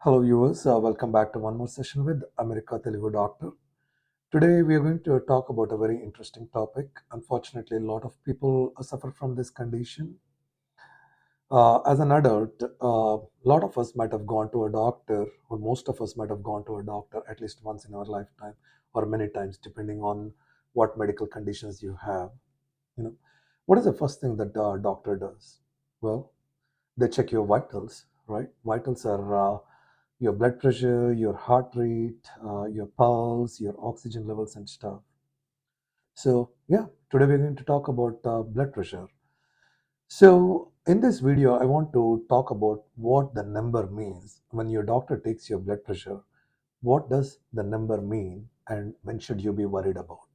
Hello viewers, welcome back to one more session with America Telugu Doctor. Today we are going to talk about a very interesting topic. Unfortunately, a lot of people suffer from this condition. As an adult, a lot of us might have gone to a doctor, or most of us might have gone to a doctor at least once in our lifetime, or many times, depending on what medical conditions you have. You know, what is the first thing that the doctor does? Well, they check your vitals, right? Vitals are your blood pressure, your heart rate, your pulse, your oxygen levels, and stuff. So, yeah, today we're going to talk about blood pressure. So, in this video, I want to talk about what the number means. When your doctor takes your blood pressure, what does the number mean, and when should you be worried about?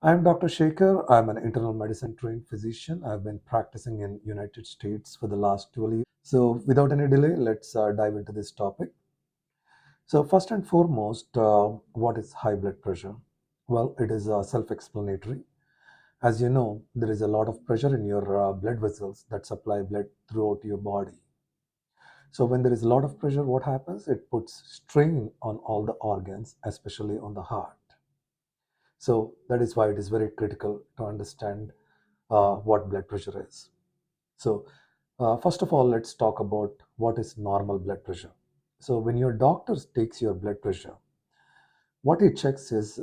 I'm Dr. Shekhar. I'm an internal medicine trained physician. I've been practicing in United States for the last 12 years. So, without any delay, let's dive into this topic. So, first and foremost, what is high blood pressure? Well, it is self explanatory. As you know, there is a lot of pressure in your blood vessels that supply blood throughout your body. So, when there is a lot of pressure, what happens? It puts strain on all the organs, especially on the heart. So, that is why it is very critical to understand what blood pressure is. So, first of all, let's talk about what is normal blood pressure. So, when your doctor takes your blood pressure, what he checks is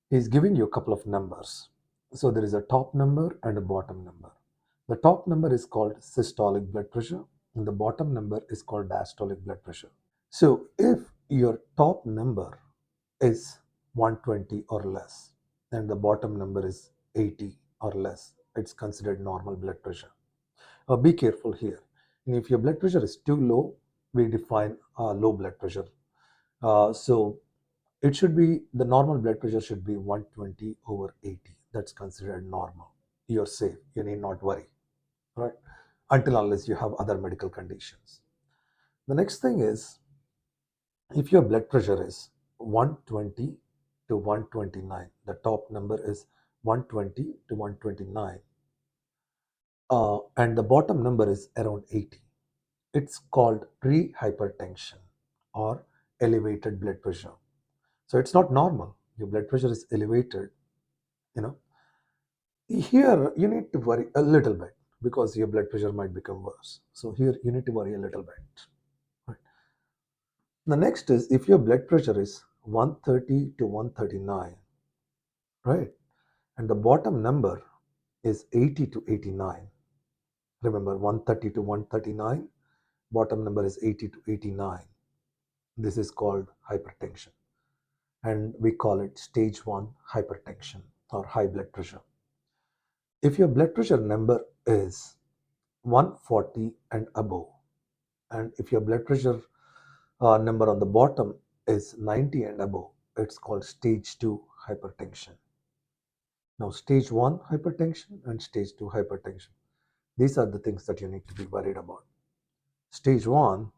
he's giving you a couple of numbers. So there is a top number and a bottom number. The top number is called systolic blood pressure, and the bottom number is called diastolic blood pressure. So if your top number is 120 or less, and the bottom number is 80 or less, it's considered normal blood pressure. Be careful here. And if your blood pressure is too low, we define low blood pressure. So it should be the normal blood pressure should be 120 over 80. That's considered normal. You're safe. You need not worry, right? Until unless you have other medical conditions. The next thing is if your blood pressure is 120 to 129, the top number is 120 to 129, and the bottom number is around 80. It's called pre-hypertension or elevated blood pressure. So it's not normal. Your blood pressure is elevated, you know. Here you need to worry a little bit because your blood pressure might become worse. So here you need to worry a little bit. Right. The next is if your blood pressure is 130 to 139, right? And the bottom number is 80 to 89. Remember 130 to 139, bottom number is 80 to 89. This is called hypertension. And we call it stage 1 hypertension or high blood pressure. If your blood pressure number is 140 and above, and if your blood pressure number on the bottom is 90 and above, it's called stage 2 hypertension. Now, stage 1 hypertension and stage 2 hypertension. These are the things that you need to be worried about. Stage 1,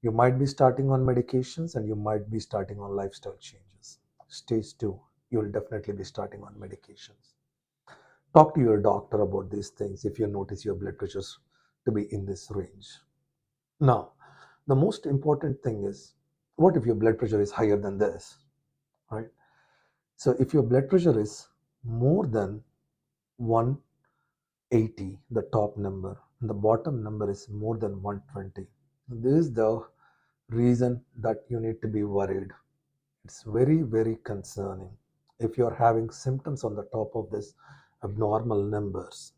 you might be starting on medications and you might be starting on lifestyle changes. Stage 2, you'll definitely be starting on medications. Talk to your doctor about these things if you notice your blood pressures to be in this range. Now, the most important thing is what if your blood pressure is higher than this, right? So, if your blood pressure is more than 180, the top number, and the bottom number is more than 120, this is the reason that you need to be worried. It's very, very concerning. If you're having symptoms on the top of this abnormal numbers,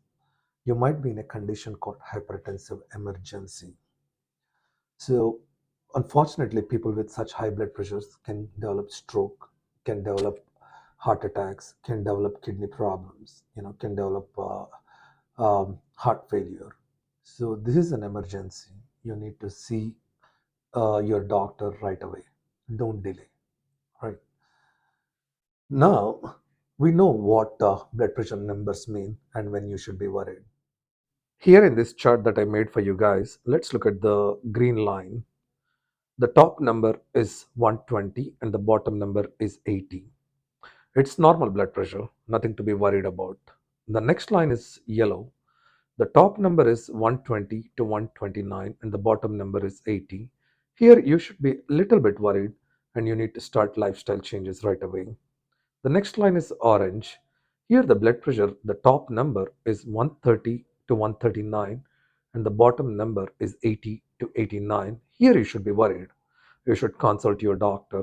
you might be in a condition called hypertensive emergency. So, unfortunately, people with such high blood pressures can develop stroke, can develop heart attacks, can develop kidney problems, can develop heart failure. So, this is an emergency. You need to see your doctor right away. Don't delay, right? Now, we know what blood pressure numbers mean and when you should be worried. Here in this chart that I made for you guys, let's look at the green line. The top number is 120 and the bottom number is 80. It's normal blood pressure, nothing to be worried about. The next line is yellow. The top number is 120 to 129 and the bottom number is 80. Here you should be a little bit worried and you need to start lifestyle changes right away. The next line is orange. Here the blood pressure, the top number is 130 to 139 and the bottom number is 80 to 89. Here you should be worried. You should consult your doctor.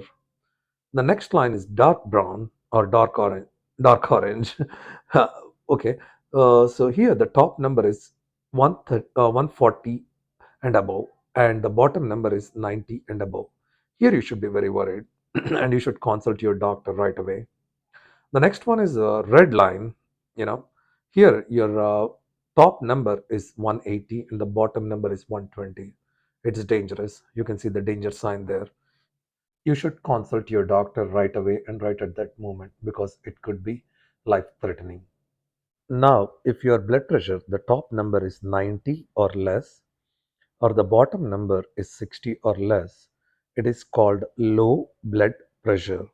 The next line is dark brown or dark orange. Dark orange. Okay. So here the top number is 140 and above, and the bottom number is 90 and above. Here you should be very worried, and you should consult your doctor right away. The next one is a red line. You know, here your top number is 180 and the bottom number is 120. It's dangerous. You can see the danger sign there. You should consult your doctor right away and right at that moment because it could be life threatening. Now, if your blood pressure, the top number is 90 or less, or the bottom number is 60 or less, it is called low blood pressure.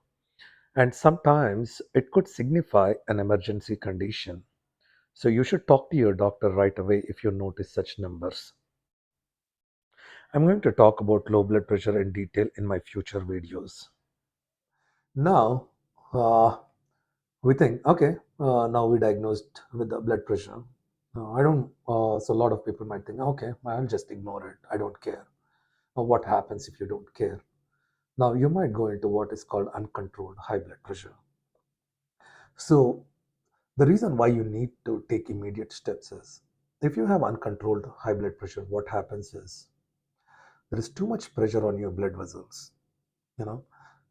And sometimes it could signify an emergency condition. So you should talk to your doctor right away if you notice such numbers. I'm going to talk about low blood pressure in detail in my future videos. Now, uh, we think, okay, now we diagnosed with the blood pressure. I don't, so a lot of people might think, okay, I'll just ignore it. I don't care. Now, what happens if you don't care? Now, you might go into what is called uncontrolled high blood pressure. So, the reason why you need to take immediate steps is if you have uncontrolled high blood pressure, what happens is there is too much pressure on your blood vessels. You know,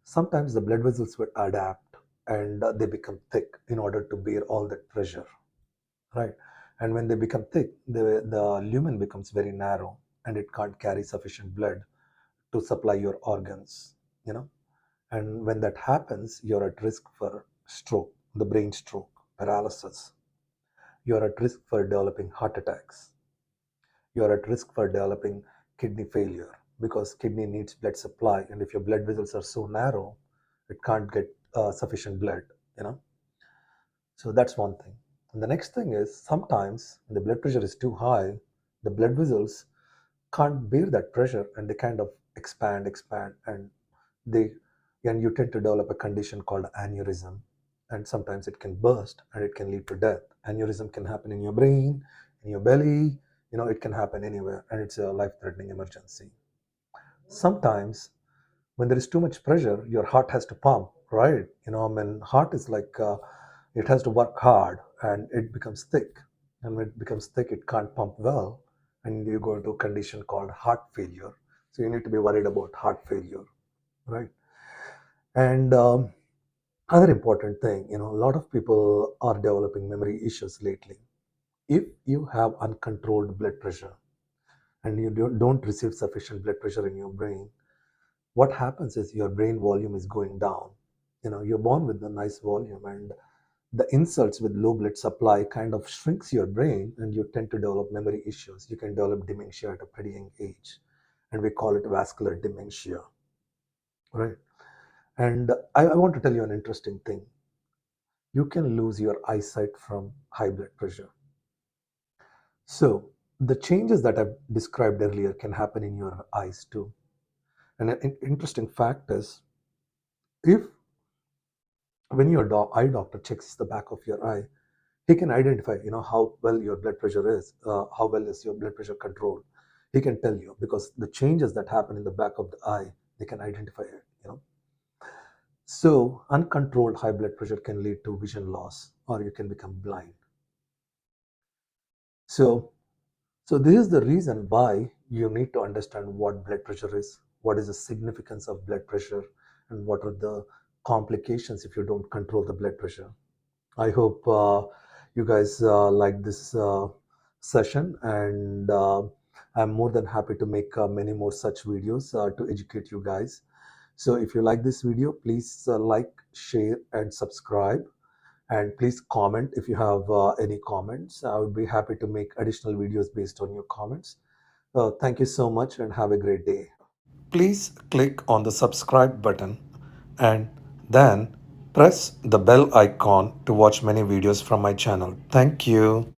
sometimes the blood vessels will adapt and they become thick in order to bear all that pressure, right? And when they become thick, the lumen becomes very narrow and it can't carry sufficient blood to supply your organs, you know. And when that happens, you're at risk for stroke, the brain stroke, paralysis. You're at risk for developing heart attacks. You're at risk for developing kidney failure because kidney needs blood supply, and if your blood vessels are so narrow, it can't get sufficient blood, you know. So that's one thing. And the next thing is sometimes when the blood pressure is too high, the blood vessels can't bear that pressure and they kind of expand, and they and you tend to develop a condition called aneurysm, and sometimes it can burst and it can lead to death. Aneurysm can happen in your brain, in your belly, you know, it can happen anywhere, and it's a life-threatening emergency. Sometimes when there is too much pressure, your heart has to pump, right? You know, I mean, heart is like it has to work hard and it becomes thick, and when it becomes thick it can't pump well, and you go into a condition called heart failure. So you need to be worried about heart failure, right? And other important thing, you know, a lot of people are developing memory issues lately. If you have uncontrolled blood pressure and you don't receive sufficient blood pressure in your brain, what happens is your brain volume is going down. You know, you're born with a nice volume, and the insults with low blood supply kind of shrinks your brain, and you tend to develop memory issues. You can develop dementia at a pretty young age, and we call it vascular dementia, right? And I want to tell you an interesting thing. You can lose your eyesight from high blood pressure. So the changes that I've described earlier can happen in your eyes too. And an interesting fact is, if when your eye doctor checks the back of your eye, he can identify, you know, how well your blood pressure is, how well is your blood pressure controlled. He can tell you because the changes that happen in the back of the eye, they can identify it, you know. So uncontrolled high blood pressure can lead to vision loss or you can become blind. So So this is the reason why you need to understand what blood pressure is, what is the significance of blood pressure, and what are the complications if you don't control the blood pressure. I hope you guys like this session, and I'm more than happy to make many more such videos to educate you guys. So if you like this video, please like, share, and subscribe. And please comment if you have any comments. I would be happy to make additional videos based on your comments. Thank you so much and have a great day. Please click on the subscribe button and then press the bell icon to watch many videos from my channel. Thank you.